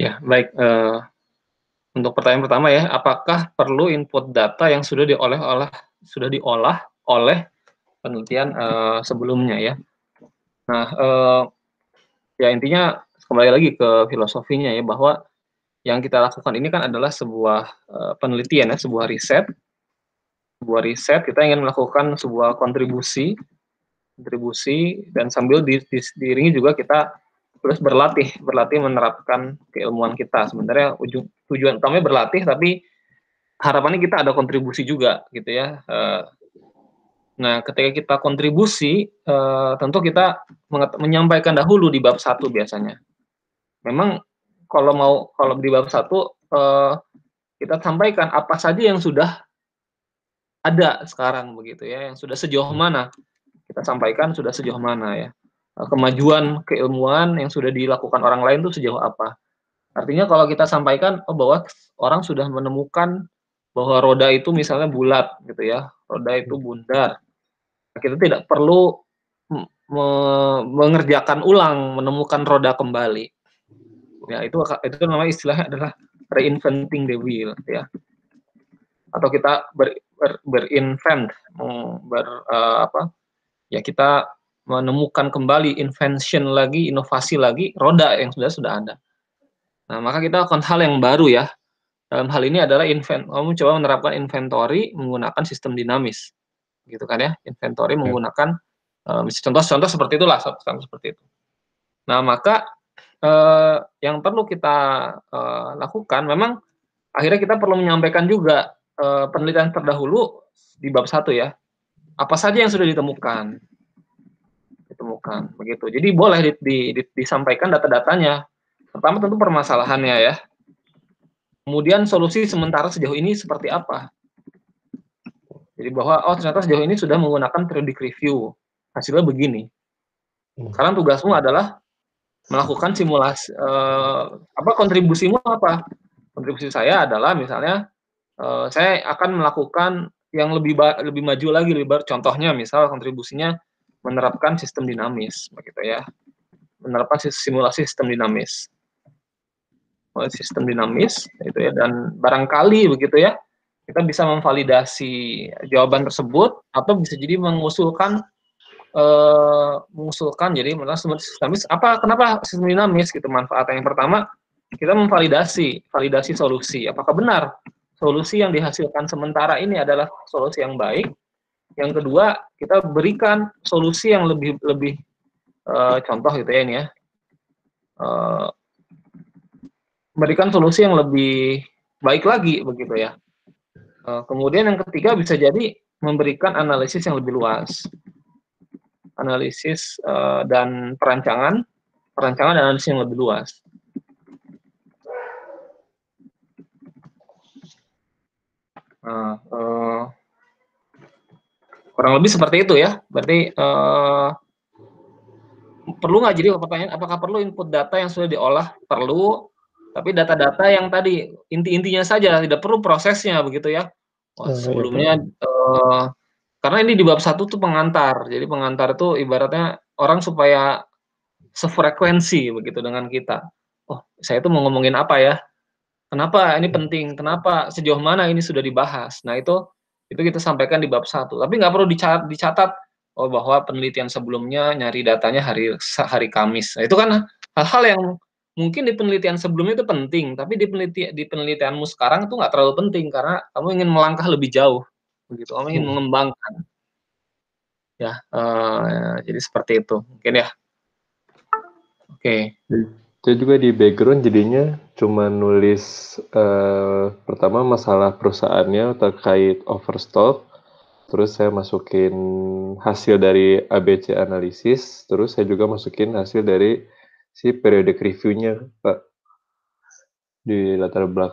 Ya, baik, untuk pertanyaan pertama ya, apakah perlu input data yang sudah diolah oleh penelitian, sebelumnya ya? Nah, ya intinya kembali lagi ke filosofinya ya, bahwa yang kita lakukan ini kan adalah sebuah, penelitian ya, sebuah riset kita ingin melakukan sebuah kontribusi kontribusi dan sambil diiringi juga kita terus berlatih berlatih menerapkan keilmuan kita. Sebenarnya tujuan utamanya berlatih, tapi harapannya kita ada kontribusi juga gitu ya. Nah, ketika kita kontribusi, tentu kita menyampaikan dahulu di bab satu biasanya. Memang kalau di bab satu, kita sampaikan apa saja yang sudah ada sekarang begitu ya, yang sudah sejauh mana kita sampaikan, sudah sejauh mana ya, kemajuan keilmuan yang sudah dilakukan orang lain itu sejauh apa. Artinya kalau kita sampaikan, bahwa orang sudah menemukan bahwa roda itu misalnya bulat gitu ya, roda itu bundar. Kita tidak perlu mengerjakan ulang, menemukan roda kembali. Ya itu namanya istilahnya adalah reinventing the wheel ya. Atau kita berinvent, ya kita menemukan kembali, invention lagi, inovasi lagi, roda yang sudah ada. Nah, maka kita lakukan hal yang baru ya. Dalam hal ini adalah kamu coba menerapkan inventory menggunakan sistem dinamis, gitu kan ya. Inventory Ya. menggunakan, contoh seperti itulah, contoh seperti itu. Nah, maka, yang perlu kita, lakukan memang akhirnya kita perlu menyampaikan juga, penelitian terdahulu di bab satu ya. Apa saja yang sudah ditemukan begitu. Jadi boleh disampaikan data-datanya. Pertama tentu permasalahannya ya. Kemudian solusi sementara sejauh ini seperti apa? Jadi bahwa, ternyata sejauh ini sudah menggunakan periodic review, hasilnya begini. Sekarang tugasmu adalah melakukan simulasi, kontribusimu apa? Kontribusi saya adalah misalnya, saya akan melakukan yang lebih maju lagi, lebih baru. Contohnya misal kontribusinya menerapkan sistem dinamis, begitu ya. Menerapkan simulasi sistem dinamis. Sistem dinamis, gitu ya, dan barangkali begitu ya, kita bisa memvalidasi jawaban tersebut atau bisa jadi mengusulkan jadi sistem dinamis kenapa sistem dinamis gitu manfaatnya. Yang pertama, kita validasi solusi. Apakah benar solusi yang dihasilkan sementara ini adalah solusi yang baik? Yang kedua, kita berikan solusi yang lebih contoh gitu ya ini ya. Berikan solusi yang lebih baik lagi begitu ya. Kemudian yang ketiga bisa jadi memberikan analisis yang lebih luas. Analisis dan perancangan dan analisis yang lebih luas. Kurang lebih seperti itu ya. Berarti perlu nggak, jadi pertanyaan apakah perlu input data yang sudah diolah? Perlu, tapi data-data yang tadi inti-intinya saja, tidak perlu prosesnya begitu ya. Sebelumnya karena ini di bab satu tuh pengantar. Jadi pengantar itu ibaratnya orang supaya sefrekuensi begitu dengan kita. Oh, saya tuh mau ngomongin apa ya? Kenapa ini penting? Kenapa sejauh mana ini sudah dibahas? Nah, itu kita sampaikan di bab satu. Tapi nggak perlu dicatat bahwa penelitian sebelumnya nyari datanya hari Kamis. Nah, itu kan hal-hal yang mungkin di penelitian sebelumnya itu penting, tapi di penelitianmu sekarang itu nggak terlalu penting karena kamu ingin melangkah lebih jauh, begitu. Kamu ingin mengembangkan. Ya, jadi seperti itu mungkin ya. Oke. Saya juga di background jadinya cuma nulis pertama masalah perusahaannya terkait overstock, terus saya masukin hasil dari ABC analisis, terus saya juga masukin hasil dari si periodic review-nya, Pak, di latar belakang.